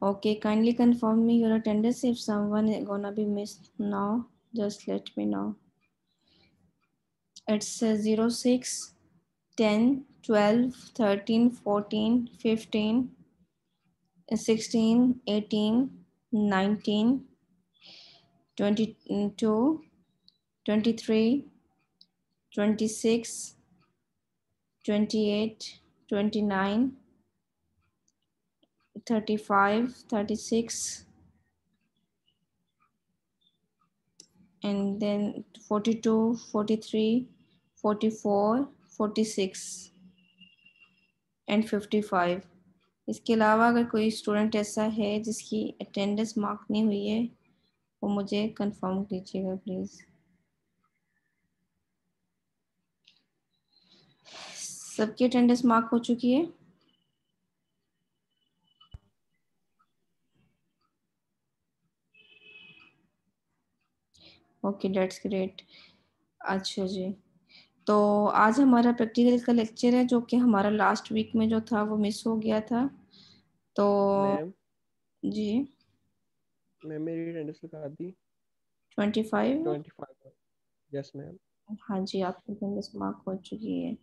Okay, kindly confirm me your attendance if someone is gonna be missed now. Just let me know. It's 06, 10, 12, 13, 14, 15, 16, 18, 19, 22, 23, 26, 28, 29, 35, 36, and then 42, 43, 44, 46 and 55। इसके अलावा अगर कोई student ऐसा है जिसकी attendance mark नहीं हुई है वो मुझे कंफर्म कीजिएगा प्लीज़। सबकी अटेंडेंस मार्क हो चुकी है? Okay, that's great. अच्छा जी, तो आज हमारा प्रैक्टिकल का लेक्चर है जो कि हमारा लास्ट वीक में जो था वो मिस हो गया था। तो मैम जी, मैम मेरी अटेंडेंस लगा दी 25। 25। Yes ma'am. हाँ जी, आपकी अटेंडेंस मार्क हो चुकी है।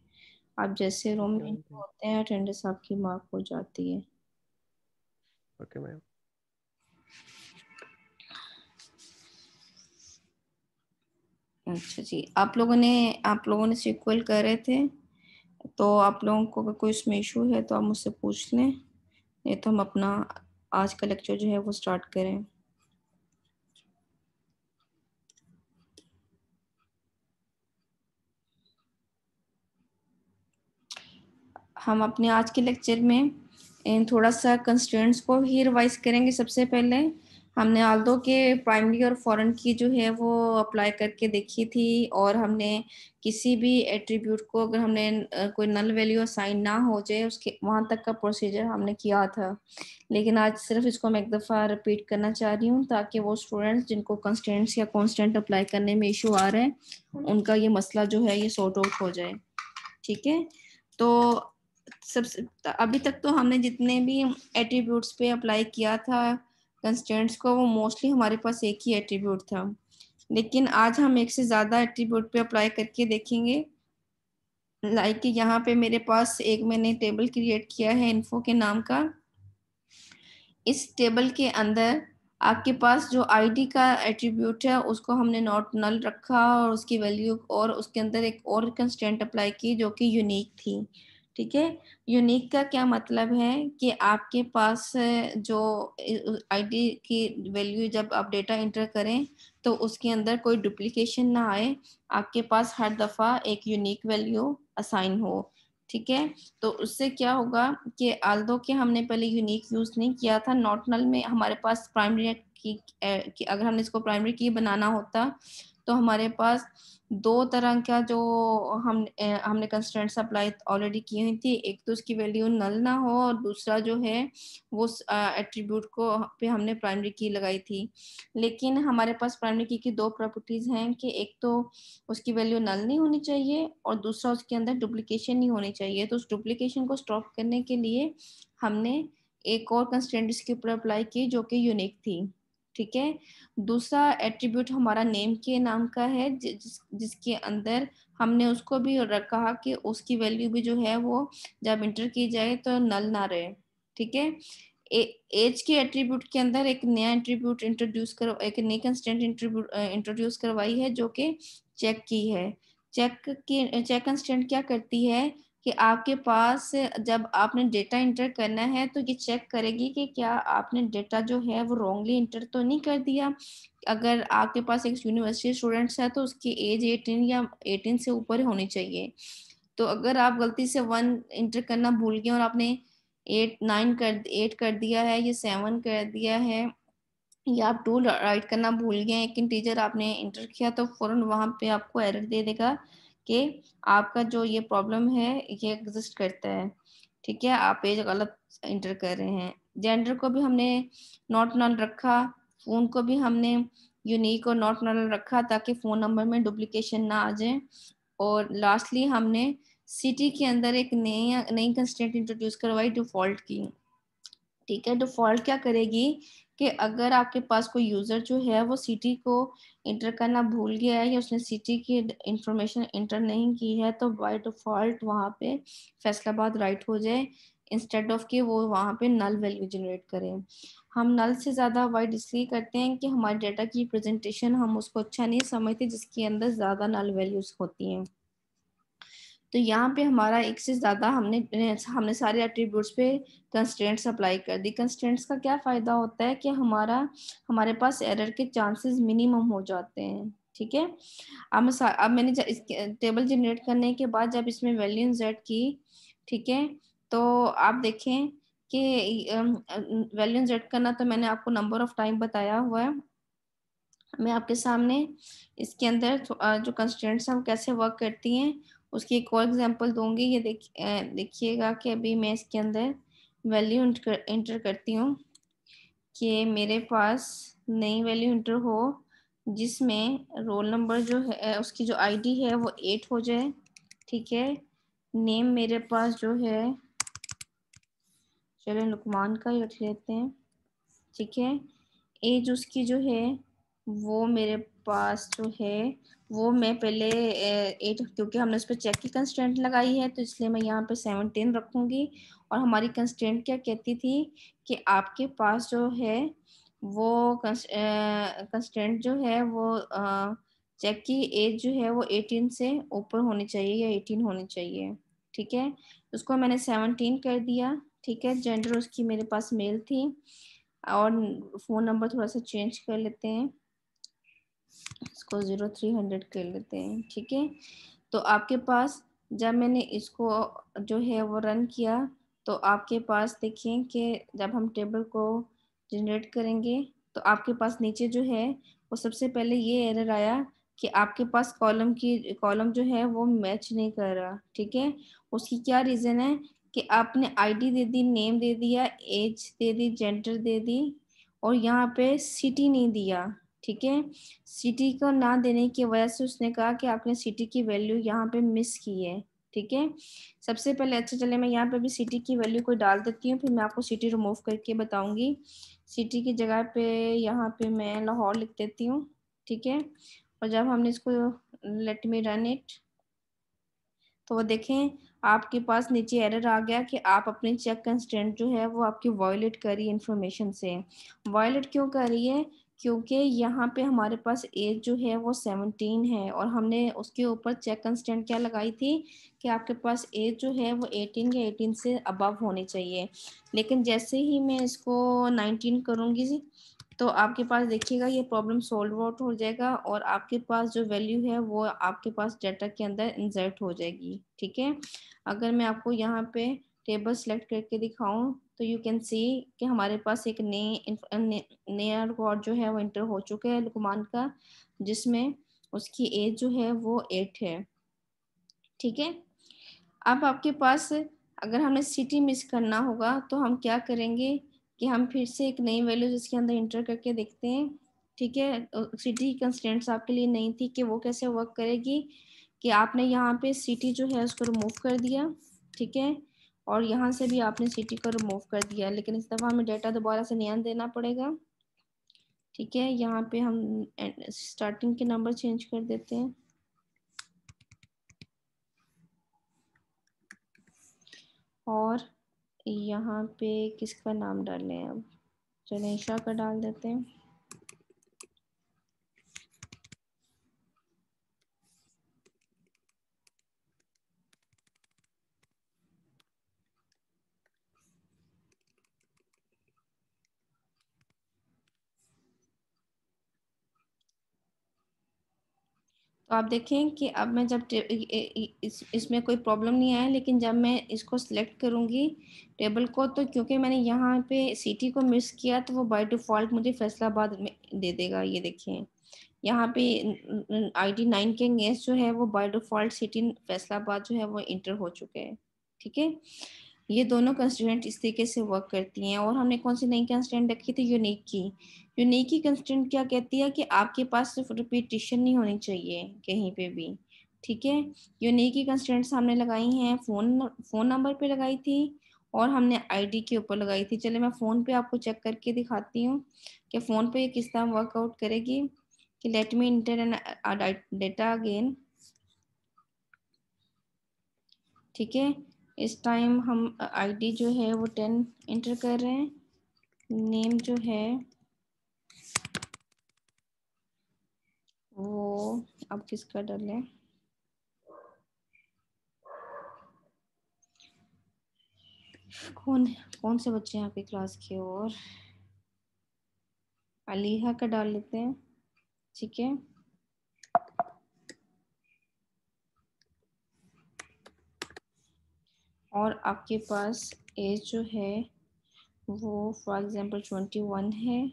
आप जैसे रूम ओके में मैम, एंटर थैंक होते हैं अटेंडेंस आपकी मार्क हो जाती है। Okay ma'am. अच्छा जी, आप लोगों ने सीक्वल कर रहे थे, तो आप लोगों को अगर कोई इसमें इशू है तो आप मुझसे पूछ लें, नहीं तो हम अपना आज का लेक्चर जो है वो स्टार्ट करें। हम अपने आज के लेक्चर में थोड़ा सा कंस्ट्रेंट्स को ही रिवाइज करेंगे। सबसे पहले हमने आल्दो के प्राइमरी और फॉरेन की जो है वो अप्लाई करके देखी थी, और हमने किसी भी एट्रीब्यूट को अगर हमने कोई नल वैल्यू असाइन ना हो जाए उसके वहाँ तक का प्रोसीजर हमने किया था। लेकिन आज सिर्फ इसको मैं एक दफ़ा रिपीट करना चाह रही हूँ ताकि वो स्टूडेंट्स जिनको कंस्ट्रेंट्स या कॉन्स्टेंट अप्लाई करने में इशू आ रहे हैं उनका ये मसला जो है ये सॉर्ट आउट हो जाए। ठीक है, तो सबसे अभी तक तो हमने जितने भी एट्रीब्यूट्स पे अप्लाई किया था कंस्ट्रेंट्स को वो मोस्टली हमारे पास एक ही एट्रीब्यूट था, लेकिन आज हम एक से ज़्यादा एट्रीब्यूट पे अप्लाई करके देखेंगे। लाइक यहाँ पे मेरे पास एक मैंने टेबल क्रिएट किया है इन्फो के नाम का। इस टेबल के अंदर आपके पास जो आईडी का एट्रीब्यूट है उसको हमने नॉट नल रखा और उसकी वैल्यू और उसके अंदर एक और कंस्ट्रेंट अप्लाई की जो कि यूनिक थी। ठीक है, यूनिक का क्या मतलब है कि आपके पास जो आईडी की वैल्यू जब आप डेटा इंटर करें तो उसके अंदर कोई डुप्लीकेशन ना आए, आपके पास हर दफ़ा एक यूनिक वैल्यू असाइन हो। ठीक है, तो उससे क्या होगा कि आल्दो के हमने पहले यूनिक यूज़ नहीं किया था, नॉट नल में हमारे पास प्राइमरी की अगर हमने इसको प्राइमरी की बनाना होता तो हमारे पास दो तरह का जो हमने कंस्ट्रेंट्स अप्लाई ऑलरेडी की हुई थी, एक तो उसकी वैल्यू नल ना हो और दूसरा जो है वो एट्रीब्यूट को पे हमने प्राइमरी की लगाई थी। लेकिन हमारे पास प्राइमरी की दो प्रॉपर्टीज हैं कि एक तो उसकी वैल्यू नल नहीं होनी चाहिए और दूसरा उसके अंदर डुप्लीकेशन नहीं होनी चाहिए। तो उस डुप्लीकेशन को स्टॉप करने के लिए हमने एक और कंस्ट्रेंट इसके ऊपर अप्लाई की जो कि यूनिक थी। ठीक है, दूसरा एट्रीब्यूट हमारा नेम के नाम का है जिसके अंदर हमने उसको भी रखा कि उसकी वैल्यू भी जो है वो जब इंटर की जाए तो नल ना रहे। ठीक है, एज के एट्रीब्यूट के अंदर एक नया एट्रीब्यूट एक नई कंस्टेंट इंट्रोड्यूस करवाई है जो कि चेक की है। चेक कंस्टेंट क्या करती है कि आपके पास जब आपने डेटा इंटर करना है तो ये चेक करेगी कि क्या आपने डेटा जो है वो रॉन्गली इंटर तो नहीं कर दिया। अगर आपके पास एक यूनिवर्सिटी स्टूडेंट्स है तो उसकी एज 18 या 18 से ऊपर होनी चाहिए। तो अगर आप गलती से 1 इंटर करना भूल गए और आपने 8 कर दिया है या 7 कर दिया है या आप 2 राइट करना भूल गए एक इंटीजर आपने इंटर किया तो फौरन वहां पे आपको एरर दे देगा कि आपका जो ये प्रॉब्लम है ये एग्जिस्ट करता है। ठीक है, आप एज गलत इंटर कर रहे हैं। जेंडर को भी हमने नॉट नल रखा, फोन को भी हमने यूनिक और नॉट नल रखा ताकि फोन नंबर में डुप्लीकेशन ना आ जाए। और लास्टली हमने सिटी के अंदर एक नई कंस्ट्रेंट इंट्रोड्यूस करवाई डिफॉल्ट की। ठीक है। डिफॉल्ट क्या करेगी कि अगर आपके पास कोई यूजर जो है वो सिटी को इंटर करना भूल गया है या उसने सिटी की इंफॉर्मेशन इंटर नहीं की है, तो बाय डिफॉल्ट वहाँ पे फैसलाबाद राइट हो जाए, इंस्टेड ऑफ कि वो वहाँ पे नल वैल्यू जनरेट करें। हम नल से ज़्यादा अवॉइड इसलिए करते हैं कि हमारे डाटा की प्रेजेंटेशन हम उसको अच्छा नहीं समझते जिसके अंदर ज़्यादा नल वैल्यूज होती हैं। तो यहाँ पे हमारा एक से ज़्यादा हमने सारे एट्रीब्यूट्स पे कंस्ट्रेंट्स अप्लाई कर दी। कंस्ट्रेंट्स का क्या फ़ायदा होता है कि हमारे पास एरर के चांसेस मिनिमम हो जाते हैं। ठीक है। अब मैंने टेबल जनरेट करने के बाद जब इसमें वैल्यू इंसर्ट की, ठीक है, तो आप देखें कि वैल्यू इंसर्ट करना तो मैंने आपको नंबर ऑफ टाइम बताया हुआ है। मैं आपके सामने इसके अंदर जो कंस्ट्रेंट्स हम कैसे वर्क करती हैं उसकी एक और एग्जांपल दूंगी। ये देखिएगा कि अभी मैं इसके अंदर वैल्यू इंटर करती हूँ कि मेरे पास नई वैल्यू इंटर हो जिसमें रोल नंबर जो है उसकी जो आईडी है वो 8 हो जाए। ठीक है। नेम मेरे पास जो है, चलो लुकमान का ही रख लेते हैं। ठीक है। एज उसकी जो है वो मेरे पास जो है वो मैं पहले 8, क्योंकि हमने उस पर चेक की कंस्ट्रेंट लगाई है तो इसलिए मैं यहाँ पे 17 रखूँगी। और हमारी कंस्ट्रेंट क्या कहती थी कि आपके पास जो है वो कंस्ट्रेंट जो है वो चेक की एज जो है वो 18 से ऊपर होनी चाहिए या 18 होनी चाहिए। ठीक है। उसको मैंने 17 कर दिया। ठीक है। जेंडर उसकी मेरे पास मेल थी और फ़ोन नंबर थोड़ा सा चेंज कर लेते हैं, इसको 0300 कर लेते हैं। ठीक है। तो आपके पास जब मैंने इसको जो है वो रन किया तो आपके पास देखिए कि जब हम टेबल को जनरेट करेंगे तो आपके पास नीचे जो है वो सबसे पहले ये एरर आया कि आपके पास कॉलम जो है वो मैच नहीं कर रहा। ठीक है। उसकी क्या रीज़न है कि आपने आईडी दे दी, नेम दे दिया, एज दे दी, जेंडर दे दी और यहाँ पे सिटी नहीं दिया। ठीक है। सिटी को ना देने की वजह से उसने कहा कि आपने सिटी की वैल्यू यहाँ पे मिस की है। ठीक है। सबसे पहले अच्छा चले मैं यहाँ पे भी सिटी की वैल्यू को डाल देती हूँ, फिर मैं आपको सिटी रिमूव करके बताऊंगी। सिटी की जगह पे यहाँ पे मैं लाहौर लिख देती हूँ। ठीक है। और जब हमने इसको लेट मी रन इट तो वो देखें आपके पास नीचे एरर आ गया कि आप अपनी चेक कंस्ट्रेंट जो है वो आपकी वायलेट कर रही है इंफॉर्मेशन से। वायलेट क्यों कर रही है? क्योंकि यहाँ पे हमारे पास एज जो है वो 17 है और हमने उसके ऊपर चेक कंस्ट्रेंट क्या लगाई थी कि आपके पास एज जो है वो 18 या 18 से अबव होनी चाहिए। लेकिन जैसे ही मैं इसको 19 करूँगी तो आपके पास देखिएगा ये प्रॉब्लम सॉल्व आउट हो जाएगा और आपके पास जो वैल्यू है वो आपके पास डाटा के अंदर इंसर्ट हो जाएगी। ठीक है। अगर मैं आपको यहाँ पे टेबल सेलेक्ट करके दिखाऊं तो यू कैन सी कि हमारे पास एक नया रिकॉर्ड जो है वो इंटर हो चुका है लुकमान का, जिसमें उसकी एज जो है वो 8 है। ठीक है। अब आपके पास अगर हमें सिटी मिस करना होगा तो हम क्या करेंगे कि हम फिर से एक नई वैल्यू जिसके अंदर इंटर करके देखते हैं। ठीक है। सिटी कंस्ट्रेंट्स आपके लिए नहीं थी कि वो कैसे वर्क करेगी कि आपने यहाँ पे सिटी जो है उसको रिमूव कर दिया। ठीक है। और यहाँ से भी आपने सिटी को रिमूव कर दिया, लेकिन इस दफ़ा हमें डाटा दोबारा से नया देना पड़ेगा। ठीक है। यहाँ पे हम स्टार्टिंग के नंबर चेंज कर देते हैं और यहाँ पे किसका नाम डालें? अब जनेशा का डाल देते हैं। तो आप देखें कि अब मैं जब इसमें कोई प्रॉब्लम नहीं आया, लेकिन जब मैं इसको सिलेक्ट करूँगी टेबल को तो क्योंकि मैंने यहाँ पे सिटी को मिस किया तो वो बाय डिफ़ॉल्ट मुझे फैसलाबाद में दे देगा। ये देखिए यहाँ पे आईडी 9 के अगेंस्ट जो है वो बाय डिफ़ॉल्ट सिटी फैसलाबाद जो है वो इंटर हो चुके हैं। ठीक है। ये दोनों कंस्ट्रेंट इस तरीके से वर्क करती हैं। और हमने कौन सी नई कंस्ट्रेंट रखी थी? यूनिक की। यूनिक की कंस्ट्रेंट क्या कहती है कि आपके पास सिर्फ रिपीटिशन नहीं होनी चाहिए कहीं पे भी। ठीक है। यूनिक की कंस्ट्रेंट्स हमने लगाई हैं फ़ोन नंबर पे लगाई थी और हमने आईडी के ऊपर लगाई थी। चलिए मैं फ़ोन पे आपको चेक करके दिखाती हूँ कि फ़ोन पे ये किस तरह वर्कआउट करेगी। कि let me enter an data again. ठीक है, इस टाइम हम आईडी जो है वो 10 इंटर कर रहे हैं। नेम जो है वो अब किसका डालें? कौन कौन से बच्चे हैं आपकी क्लास के? और अलीहा का डाल लेते हैं। ठीक है, और आपके पास एज जो है वो फॉर एग्जांपल 21 है,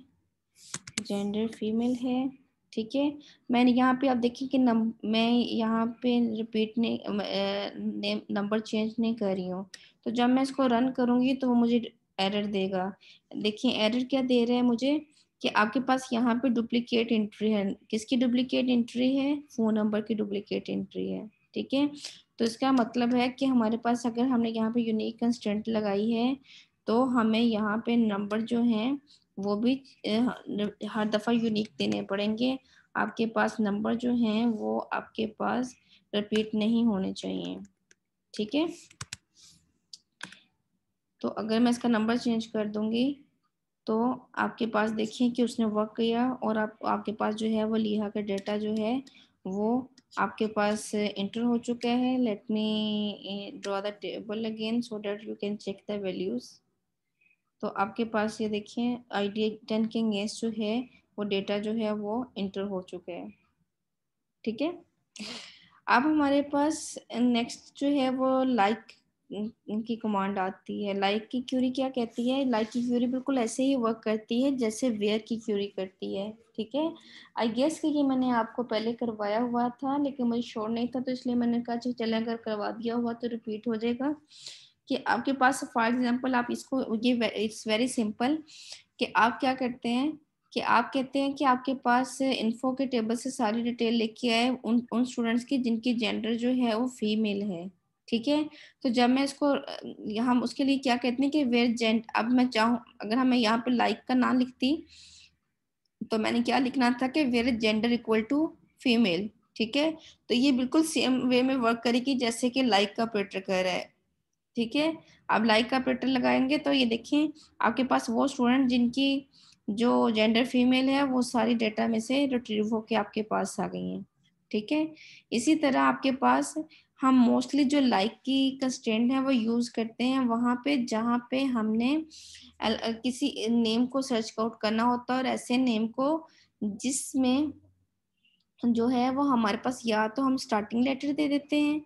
जेंडर फीमेल है। ठीक है, मैंने यहाँ पे आप देखिए कि मैं यहाँ पे रिपीट नहीं नंबर चेंज नहीं कर रही हूँ। तो जब मैं इसको रन करूँगी तो वो मुझे एरर देगा। देखिए एरर क्या दे रहा है मुझे कि आपके पास यहाँ पे डुप्लीकेट एंट्री है। किसकी डुप्लीकेट एंट्री है? फ़ोन नंबर की डुप्लीकेट एंट्री है। ठीक है, तो इसका मतलब है कि हमारे पास अगर हमने यहाँ पे यूनिक कंस्ट्रेंट लगाई है तो हमें यहाँ पे नंबर जो हैं वो भी हर दफ़ा यूनिक देने पड़ेंगे। आपके पास नंबर जो हैं वो आपके पास रिपीट नहीं होने चाहिए। ठीक है, तो अगर मैं इसका नंबर चेंज कर दूंगी तो आपके पास देखिए कि उसने वर्क किया और आपके पास जो है वो लिहा का डेटा जो है वो आपके पास इंटर हो चुका है। Let me draw the table again so that you can check the values. तो आपके पास ये देखिए आईडी 10 के अगेंस्ट जो है वो डेटा जो है वो इंटर हो चुके हैं। ठीक है, अब हमारे पास नेक्स्ट जो है वो लाइक की कमांड आती है। लाइक की क्यूरी क्या कहती है? लाइक की क्यूरी बिल्कुल ऐसे ही वर्क करती है जैसे वेयर की क्यूरी करती है। ठीक है, आई गेस कि ये मैंने आपको पहले करवाया हुआ था लेकिन मुझे श्योर नहीं था, तो इसलिए मैंने कहा चले अगर करवा दिया हुआ तो रिपीट हो जाएगा। कि आपके पास फॉर एग्जांपल आप इसको ये इट्स वेरी सिंपल कि आप क्या करते हैं कि आप कहते हैं कि आपके पास इन्फो के टेबल से सारी डिटेल लेके आए उन उन स्टूडेंट्स की जिनकी जेंडर जो है वो फीमेल है। ठीक है, तो जब मैं इसको हम उसके लिए क्या कहते हैं कि वेयर जेंड, अब मैं चाहूँ अगर हमें यहाँ पे लाइक का नाम लिखती तो मैंने क्या लिखना था कि where gender equal to female. ठीक है, तो ये बिल्कुल सेम वे में वर्क करेगी जैसे कि लाइक का ऑपरेटर कर रहा है। ठीक है, अब लाइक का ऑपरेटर लगाएंगे तो ये देखिए आपके पास वो स्टूडेंट जिनकी जो जेंडर फीमेल है वो सारी डेटा में से रिट्रीव होके आपके पास आ गई हैं। ठीक है, इसी तरह आपके पास हम मोस्टली जो लाइक की कंस्ट्रेंट है वो यूज करते हैं वहां पे जहाँ पे हमने किसी नेम को सर्च आउट करना होता है और ऐसे नेम को जिसमें जो है वो हमारे पास या तो हम स्टार्टिंग लेटर दे देते हैं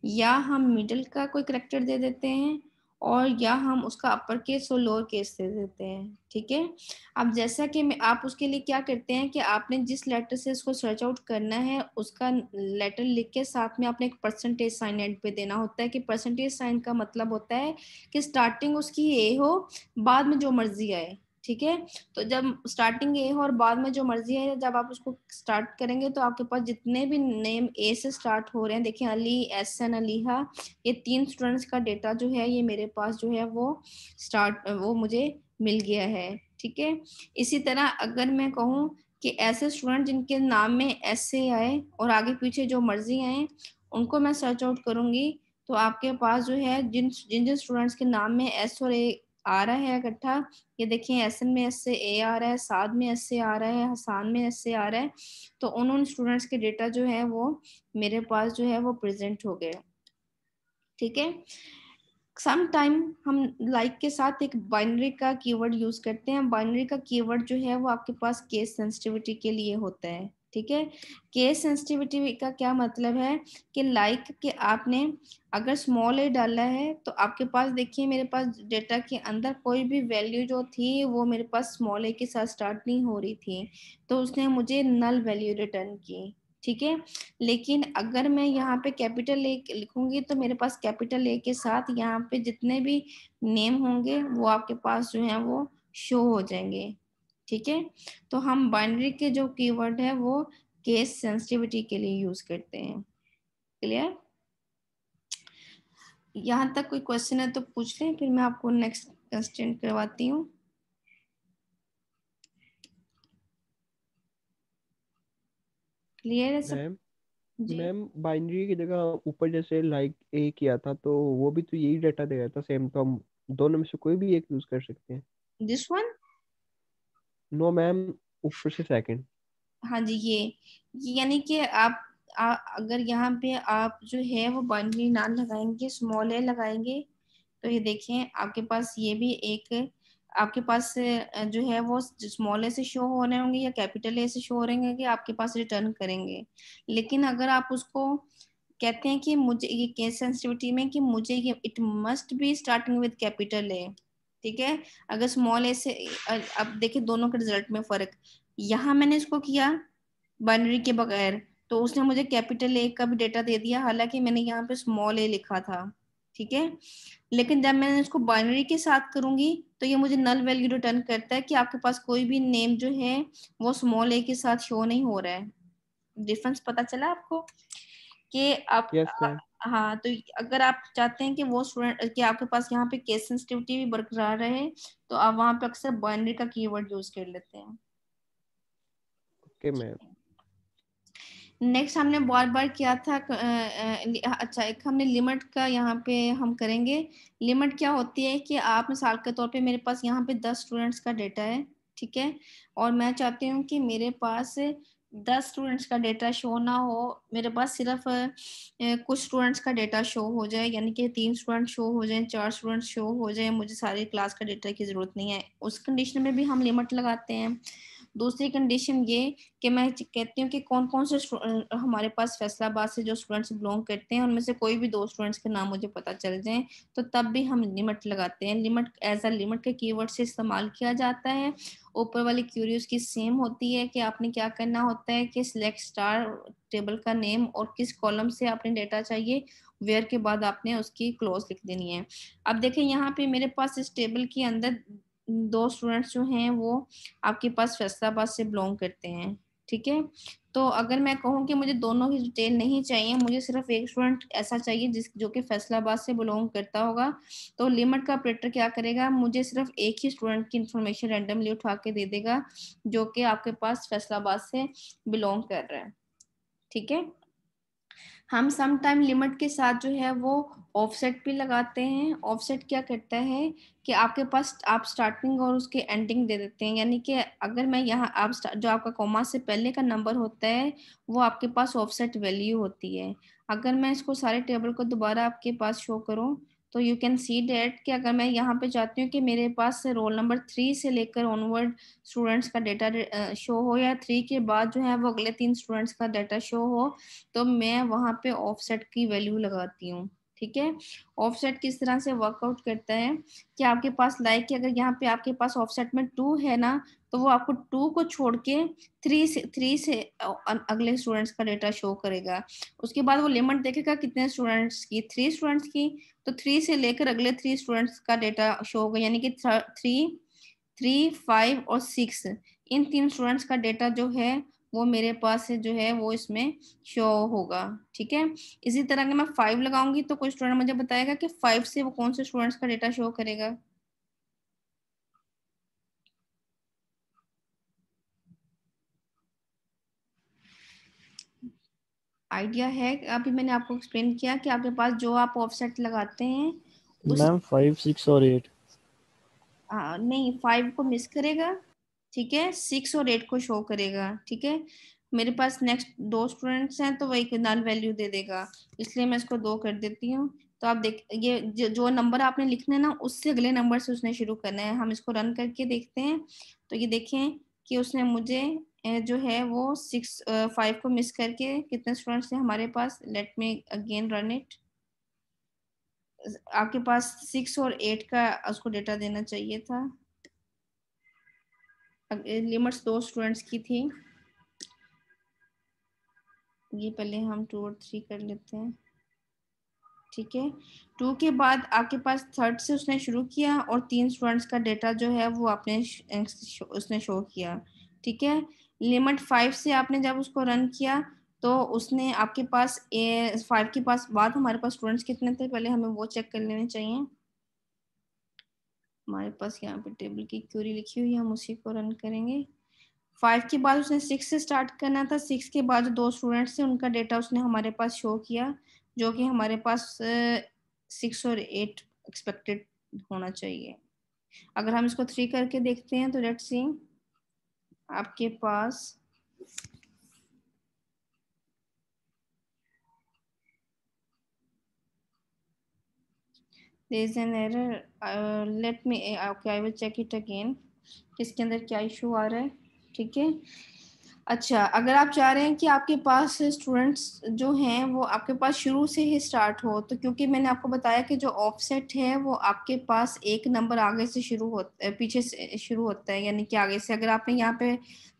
या हम मिडिल का कोई करेक्टर दे देते हैं और या हम उसका अपर केस और लोअर केस दे देते हैं। ठीक है, अब जैसा कि मैं आप उसके लिए क्या करते हैं कि आपने जिस लेटर से इसको सर्च आउट करना है उसका लेटर लिख के साथ में आपने एक परसेंटेज साइन एंड पे देना होता है। कि परसेंटेज साइन का मतलब होता है कि स्टार्टिंग उसकी ए हो, बाद में जो मर्जी आए। ठीक है, तो जब स्टार्टिंग ए हो और बाद में जो मर्जी है जब आप उसको स्टार्ट करेंगे तो आपके पास जितने भी नेम ए से स्टार्ट हो रहे हैं, देखिए अली, एहसन, अलीहा, ये 3 स्टूडेंट्स का डेटा जो है ये मेरे पास जो है वो वो मुझे मिल गया है। ठीक है, इसी तरह अगर मैं कहूँ कि ऐसे स्टूडेंट जिनके नाम में एस से आए और आगे पीछे जो मर्जी आए उनको मैं सर्च आउट करूंगी तो आपके पास जो है जिन जिन जिन स्टूडेंट्स के नाम में एस और ए आ रहा है इकट्ठा, ये देखिए एसन में एस से ए आ रहा है, साद में एस से आ रहा है, हसान में एस से आ रहा है, तो उन स्टूडेंट्स के डेटा जो है वो मेरे पास जो है वो प्रेजेंट हो गए। ठीक है, सम टाइम हम लाइक के साथ एक बाइनरी का कीवर्ड यूज करते हैं। बाइनरी का कीवर्ड जो है वो आपके पास केस सेंसिटिविटी के लिए होता है। ठीक है, केस सेंसिटिविटी का क्या मतलब है कि लाइक के आपने अगर स्मॉल ए डाला है तो आपके पास देखिए मेरे पास डेटा के अंदर कोई भी वैल्यू जो थी वो मेरे पास स्मॉल ए के साथ स्टार्ट नहीं हो रही थी, तो उसने मुझे नल वैल्यू रिटर्न की। ठीक है, लेकिन अगर मैं यहाँ पे कैपिटल ए लिखूंगी तो मेरे पास कैपिटल ए के साथ यहाँ पे जितने भी नेम होंगे वो आपके पास जो है वो शो हो जाएंगे। ठीक है, तो हम बाइनरी के जो कीवर्ड है वो केस सेंसिटिविटी के लिए यूज करते हैं। क्लियर? यहाँ तक कोई क्वेश्चन है तो पूछ लें, फिर मैं आपको नेक्स्ट क्वेश्चन करवाती हूँ। क्लियर है सब? मैम जी। मैम बाइनरी की जगह ऊपर जैसे लाइक ए किया था, तो वो भी तो यही डाटा दे रहा था सेम, तो हम दोनों में से कोई भी एक यूज कर सकते हैं। This one. नो मैम, ऊपर से सेकंड। हाँ जी, ये यानी कि अगर यहाँ पे आप जो है वो बाइनरी ना लगाएंगे, स्मॉल ए लगाएंगे, तो ये देखें आपके पास ये भी एक, आपके पास जो है वो स्मॉल ए से शो हो रहे होंगे या कैपिटल ए से शो हो रहे होंगे कि आपके पास रिटर्न करेंगे। लेकिन अगर आप उसको कहते हैं कि मुझे ये केस सेंसिटिविटी में कि मुझे ये it must be starting with capital A, ठीक है। अगर स्मॉल ए से, अब देखिए दोनों के रिजल्ट में फर्क। यहाँ मैंने इसको किया बाइनरी के बगैर, तो उसने मुझे कैपिटल ए का भी डेटा दे दिया, हालांकि मैंने यहाँ पे स्मॉल ए लिखा था, ठीक है। लेकिन जब मैं इसको बाइनरी के साथ करूंगी तो ये मुझे नल वैल्यू रिटर्न करता है कि आपके पास कोई भी नेम जो है वो स्मॉल ए के साथ शो नहीं हो रहा है। डिफरेंस पता चला आपको कि आप यस मैम। हाँ, तो अगर आप चाहते हैं कि वो स्टूडेंट कि आपके पास यहाँ पे केस सेंसिटिविटी भी बरकरार रहे, तो आप वहां पे अक्सर बाइनरी का कीवर्ड यूज कर लेते हैं। Okay ma'am. नेक्स्ट हमने बार बार किया था अच्छा, एक हमने लिमिट का यहाँ पे हम करेंगे। लिमिट क्या होती है कि आप मिसाल के तौर पे मेरे पास यहाँ पे 10 स्टूडेंट्स का डेटा है, ठीक है। और मैं चाहती हूँ कि मेरे पास 10 स्टूडेंट्स का डेटा शो ना हो, मेरे पास सिर्फ कुछ स्टूडेंट्स का डेटा शो हो जाए, यानी कि 3 स्टूडेंट शो हो जाए, 4 स्टूडेंट शो हो जाए, मुझे सारी क्लास का डेटा की जरूरत नहीं है। उस कंडीशन में भी हम लिमिट लगाते हैं। दूसरी कंडीशन ये कि मैं कहती हूँ कि कौन कौन से हमारे पास फैसलाबाद से जो स्टूडेंट्स बिलोंग करते हैं उनमें से कोई भी 2 स्टूडेंट्स के नाम मुझे पता चल जाएं, तो तब भी हम लिमिट लगाते हैं। लिमिट एज अ लिमिट के कीवर्ड से इस्तेमाल किया जाता है। ऊपर वाली क्यूरी उसकी सेम होती है कि आपने क्या करना होता है कि सिलेक्ट स्टार टेबल का नेम और किस कॉलम से आपने डेटा चाहिए, वेयर के बाद आपने उसकी क्लोज लिख देनी है। अब देखें यहाँ पे मेरे पास इस टेबल के अंदर 2 स्टूडेंट्स जो हैं वो आपके पास फैसलाबाद से बिलोंग करते हैं, ठीक है। तो अगर मैं कहूँ कि मुझे दोनों ही डिटेल नहीं चाहिए, मुझे सिर्फ एक स्टूडेंट ऐसा चाहिए जिस जो कि फैसलाबाद से बिलोंग करता होगा, तो लिमिट का ऑपरेटर क्या करेगा, मुझे सिर्फ एक ही स्टूडेंट की इंफॉर्मेशन रैंडमली उठा के दे देगा जो कि आपके पास फैसलाबाद से बिलोंग कर रहा है, ठीक है। हम सम टाइम लिमिट के साथ जो है वो ऑफसेट भी लगाते हैं। ऑफसेट क्या करता है कि आपके पास आप स्टार्टिंग और उसके एंडिंग दे देते हैं, यानी कि अगर मैं यहाँ आप जो आपका कॉमा से पहले का नंबर होता है वो आपके पास ऑफसेट वैल्यू होती है। अगर मैं इसको सारे टेबल को दोबारा आपके पास शो करूँ तो यू कैन सी डेट कि अगर मैं यहाँ पे चाहती हूँ कि मेरे पास रोल नंबर 3 से लेकर ऑनवर्ड स्टूडेंट्स का डेटा शो हो, या 3 के बाद जो है वो अगले 3 स्टूडेंट्स का डाटा शो हो, तो मैं वहां पे ऑफसेट की वैल्यू लगाती हूँ, ठीक है। ऑफसेट किस तरह से वर्कआउट करता है कि आपके पास लाइक कि अगर यहाँ पे आपके पास ऑफसेट में 2 है ना, तो वो आपको 2 को छोड़ के 3 से अगले स्टूडेंट्स का डेटा शो करेगा। उसके बाद वो लिमिट देखेगा कितने स्टूडेंट्स की, 3 स्टूडेंट्स की, तो 3 से लेकर अगले 3 स्टूडेंट्स का डेटा शो होगा, यानी कि 3, 3, 5 और 6, इन 3 स्टूडेंट्स का डेटा जो है वो मेरे पास जो है वो इसमें शो होगा, ठीक है। इसी तरह अगर मैं 5 लगाऊंगी तो कोई स्टूडेंट मुझे बताएगा कि 5 से वो कौन से स्टूडेंट्स का डेटा शो करेगा। आइडिया है? अभी मैंने आपको एक्सप्लेन किया कि आपके पास जो आप ऑफसेट लगाते हैं उस, मैम 5, 6 और 8। नहीं, 5 को मिस करेगा, ठीक है, 6 और 8 को शो करेगा, ठीक है। मेरे पास नेक्स्ट 2 स्टूडेंट्स हैं तो वही नल वैल्यू दे देगा, इसलिए मैं इसको 2 कर देती हूँ। तो आप देख ये जो नंबर आपने लिखना है ना उससे अगले नंबर से उसने शुरू करना है। हम इसको रन करके देखते हैं, तो ये देखें कि उसने मुझे जो है वो 5 को मिस करके कितने स्टूडेंट्स थे हमारे पास। Let me again run it. आपके पास 6 और 8 का उसको डेटा देना चाहिए था। लिमिट्स 2 स्टूडेंट्स की थी, ये पहले हम 2 और 3 कर लेते हैं, ठीक है। 2 के बाद आपके पास थर्ड से उसने शुरू किया और 3 स्टूडेंट्स का डेटा जो है वो आपने उसने शो किया, ठीक है। लिमिट 5 से आपने जब उसको रन किया तो उसने आपके पास 5 के पास बाद हमारे पास स्टूडेंट्स कितने थे, पहले हमें वो चेक कर लेने चाहिए। हमारे पास यहाँ पे टेबल की क्वेरी लिखी हुई है, हम उसी को रन करेंगे। 5 के बाद उसने 6 से स्टार्ट करना था। 6 के बाद जो 2 स्टूडेंट्स थे उनका डेटा उसने हमारे पास शो किया, जो कि हमारे पास 6 और 8 एक्सपेक्टेड होना चाहिए। अगर हम इसको 3 करके देखते हैं तो लेट्स सी, आपके पास there is an error, let me okay I will check it again, किसके अंदर क्या इशू आ रहा है। ठीक है, अच्छा अगर आप चाह रहे हैं कि आपके पास स्टूडेंट्स जो हैं वो आपके पास शुरू से ही स्टार्ट हो, तो क्योंकि मैंने आपको बताया कि जो ऑफसेट है वो आपके पास एक नंबर आगे से शुरू होता है, पीछे से शुरू होता है, यानी कि आगे से। अगर आपने यहाँ पे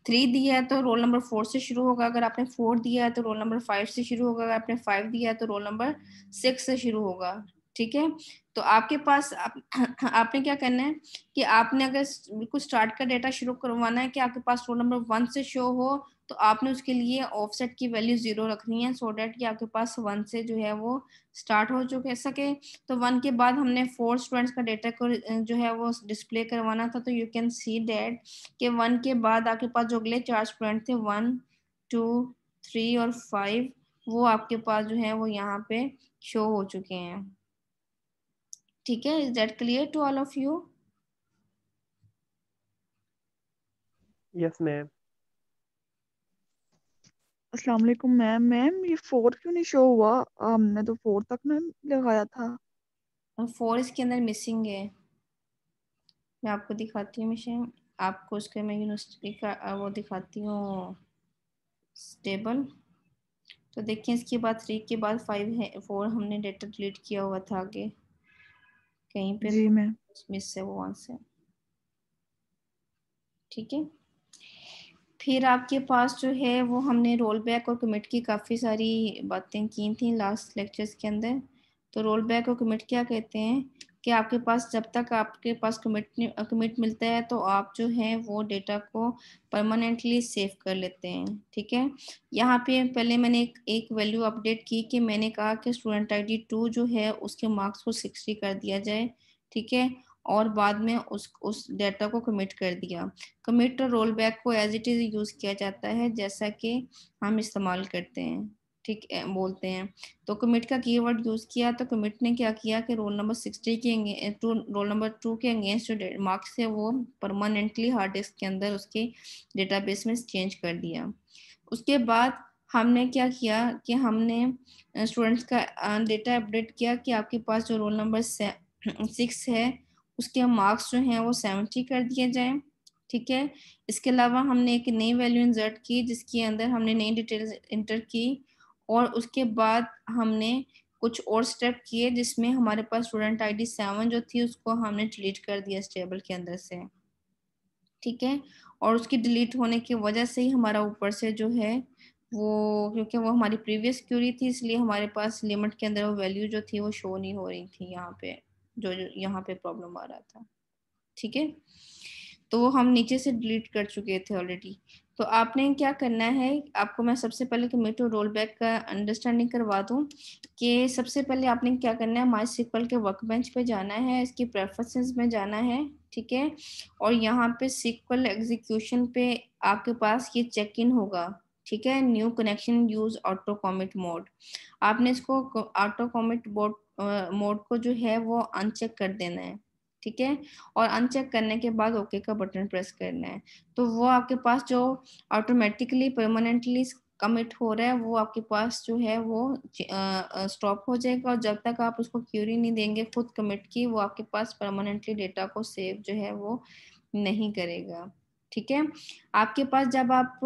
3 दिया है तो रोल नंबर 4 से शुरू होगा, अगर आपने 4 दिया है तो रोल नंबर 5 से शुरू होगा, अगर आपने 5 दिया है तो रोल नंबर 6 से शुरू होगा। ठीक है, तो आपके पास आपने क्या करना है कि आपने अगर बिल्कुल स्टार्ट का डेटा शुरू करवाना है कि आपके पास रोल नंबर 1 से शो हो, तो आपने उसके लिए ऑफसेट की वैल्यू 0 रखनी है, सो डेट कि आपके पास 1 से जो है वो स्टार्ट हो चुके सके। तो 1 के बाद हमने 4 स्टूडेंट्स का डेटा को जो है वो डिस्प्ले करवाना था, तो यू कैन सी डेट कि 1 के बाद आपके पास जो अगले 4 स्टूडेंट थे 1 2 3 और 5, वो आपके पास जो है वो यहाँ पे शो हो चुके हैं। ठीक है, is that clear to all of you? Yes ma'am. अस्सलाम वालेकुम मैम। मैम ये 4 क्यों नहीं शो हुआ? हमने तो 4 तक मैम लगाया था। 4 इसके अंदर मिसिंग है, मैं आपको दिखाती हूँ मिशन, आपको उसके मैं यूनिवर्सिटी का वो दिखाती हूँ टेबल। तो देखिए इसके बाद 3 के बाद 5 है, 4 हमने डेटा डिलीट किया हुआ था आगे कहीं पे, जी तो मैम। मिस है वो वहाँ से। ठीक है, फिर आपके पास जो है वो हमने रोल बैक और कमिट की काफ़ी सारी बातें की थी लास्ट लेक्चर्स के अंदर। तो रोल बैक और कमिट क्या कहते हैं कि आपके पास जब तक आपके पास कमिट मिलता है तो आप जो है वो डेटा को परमानेंटली सेव कर लेते हैं। ठीक है, यहाँ पे पहले मैंने एक वैल्यू अपडेट की कि मैंने कहा कि स्टूडेंट आईडी 2 जो है उसके मार्क्स को 60 कर दिया जाए। ठीक है, और बाद में उस डेटा को कमिट कर दिया। कमिट और रोल बैक को एज इट इज यूज किया जाता है जैसा कि हम इस्तेमाल करते हैं, ठीक है, बोलते हैं। तो कमिट का कीवर्ड यूज किया, तो कमिट ने क्या किया कि रोल नंबर 60 के रोल नंबर 2 के अगेंस्ट जो मार्क्स है वो परमानेंटली हार्ड डिस्क के अंदर उसके डेटाबेस में चेंज कर दिया। उसके बाद हमने क्या किया कि हमने स्टूडेंट्स का डेटा अपडेट किया कि आपके पास जो रोल नंबर 6 है उसके मार्क्स जो हैं वो 70 कर दिए जाएं। ठीक है, इसके अलावा हमने एक नई वैल्यू इंसर्ट की जिसके अंदर हमने नई डिटेल्स इंटर की, और उसके बाद हमने कुछ और स्टेप किए जिसमें हमारे पास स्टूडेंट आईडी 7 जो थी उसको हमने डिलीट कर दिया इस टेबल के अंदर से। ठीक है, और उसकी डिलीट होने की वजह से ही हमारा ऊपर से जो है वो, क्योंकि वो हमारी प्रीवियस क्यूरी थी इसलिए हमारे पास लिमिट के अंदर वो वैल्यू जो थी वो शो नहीं हो रही थी यहाँ पे, जो यहाँ पे प्रॉब्लम आ रहा था। ठीक है, तो वो हम नीचे से डिलीट कर चुके थे ऑलरेडी। तो आपने क्या करना है, आपको मैं सबसे पहले कमिट और रोल बैक का अंडरस्टैंडिंग करवा दूं कि सबसे पहले आपने क्या करना है, माई सिक्वल के वर्कबेंच पे जाना है, इसकी प्रेफरेंसेस में जाना है। ठीक है, और यहाँ पे सिक्वल एग्जीक्यूशन पे आपके पास ये चेक इन होगा। ठीक है, new connection use auto commit mode, आपने इसको ऑटो कमिट मोड को जो है वो अनचेक कर देना है। ठीक है, और अनचेक करने के बाद ओके का बटन प्रेस करना है, तो वो आपके पास जो ऑटोमेटिकली परमानेंटली कमिट हो रहा है वो आपके पास जो है वो स्टॉप हो जाएगा, और जब तक आप उसको क्यूरी नहीं देंगे खुद कमिट की, वो आपके पास परमानेंटली डेटा को सेव जो है वो नहीं करेगा। ठीक है, आपके पास जब आप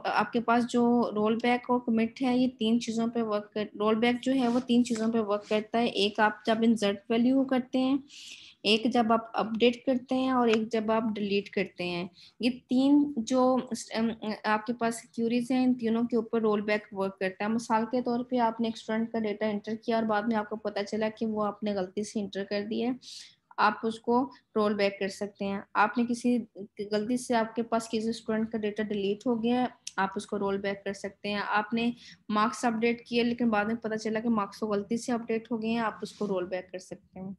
आपके पास जो रोल बैक और कमिट है ये 3 चीज़ों पे वर्क कर, रोल बैक जो है वो 3 चीज़ों पे वर्क करता है। एक आप जब इंसर्ट वैल्यू करते हैं, एक जब आप अपडेट करते हैं, और एक जब आप डिलीट करते हैं। ये 3 जो आपके पास क्यूरीज हैं इन तीनों के ऊपर रोल बैक वर्क करता है। मिसाल के तौर पे आपने एक स्टूडेंट का डेटा इंटर किया और बाद में आपको पता चला कि वो आपने गलती से इंटर कर दिया है, आप उसको रोल बैक कर सकते हैं। आपने किसी गलती से आपके पास किसी स्टूडेंट का डेटा डिलीट हो गया है, आप उसको रोल बैक कर सकते हैं। आपने मार्क्स अपडेट किए लेकिन बाद में पता चला कि मार्क्स तो गलती से अपडेट हो गए हैं, आप उसको रोल बैक कर सकते हैं।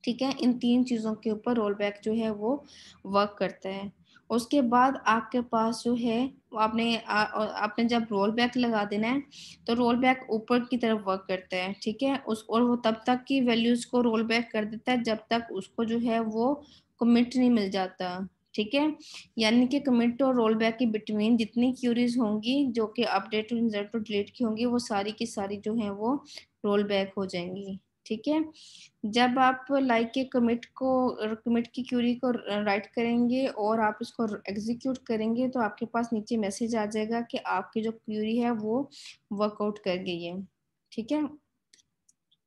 ठीक है, इन 3 चीज़ों के ऊपर रोल बैक जो है वो वर्क करता है। उसके बाद आपके पास जो है आपने जब रोल बैक लगा देना है तो रोल बैक ऊपर की तरफ वर्क करता है। ठीक है, उस और वो तब तक की वैल्यूज को रोल बैक कर देता है जब तक उसको जो है वो कमिट नहीं मिल जाता। ठीक है, यानी कि कमिट और रोल बैक के बिटवीन जितनी क्यूरीज होंगी जो कि अपडेट और इंसर्ट और डिलीट की होंगी वो सारी की सारी जो है वो रोल बैक हो जाएंगी। ठीक है, जब आप लाइक के कमिट की क्यूरी को राइट करेंगे और आप इसको एग्जीक्यूट करेंगे तो आपके पास नीचे मैसेज आ जाएगा कि आपकी जो क्यूरी है वो वर्कआउट कर गई है। ठीक है,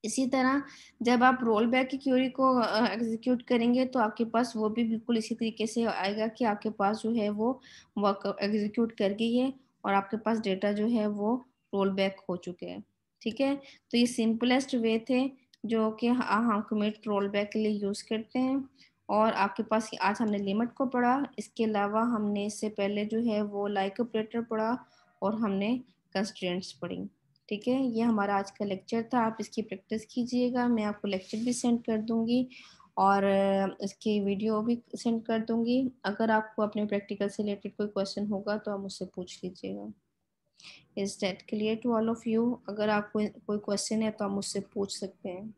इसी तरह जब आप रोल बैक की क्यूरी को एग्जीक्यूट करेंगे तो आपके पास वो भी बिल्कुल इसी तरीके से आएगा कि आपके पास जो है वो वर्क एग्जीक्यूट कर गई है और आपके पास डेटा जो है वो रोल बैक हो चुके हैं। ठीक है, तो ये सिंपलेस्ट वे थे जो कि हम कमिट रोल बैक के लिए यूज़ करते हैं। और आपके पास आज हमने लिमिट को पढ़ा, इसके अलावा हमने इससे पहले जो है वो लाइक ऑपरेटर पढ़ा और हमने कंस्ट्रेंट्स पढ़ी। ठीक है, ये हमारा आज का लेक्चर था। आप इसकी प्रैक्टिस कीजिएगा, मैं आपको लेक्चर भी सेंड कर दूंगी और इसकी वीडियो भी सेंड कर दूंगी। अगर आपको अपने प्रैक्टिकल से रिलेटेड कोई क्वेश्चन होगा तो आप मुझसे पूछ लीजिएगा। Is that clear to all of you? अगर आपको कोई क्वेश्चन है तो आप मुझसे पूछ सकते हैं।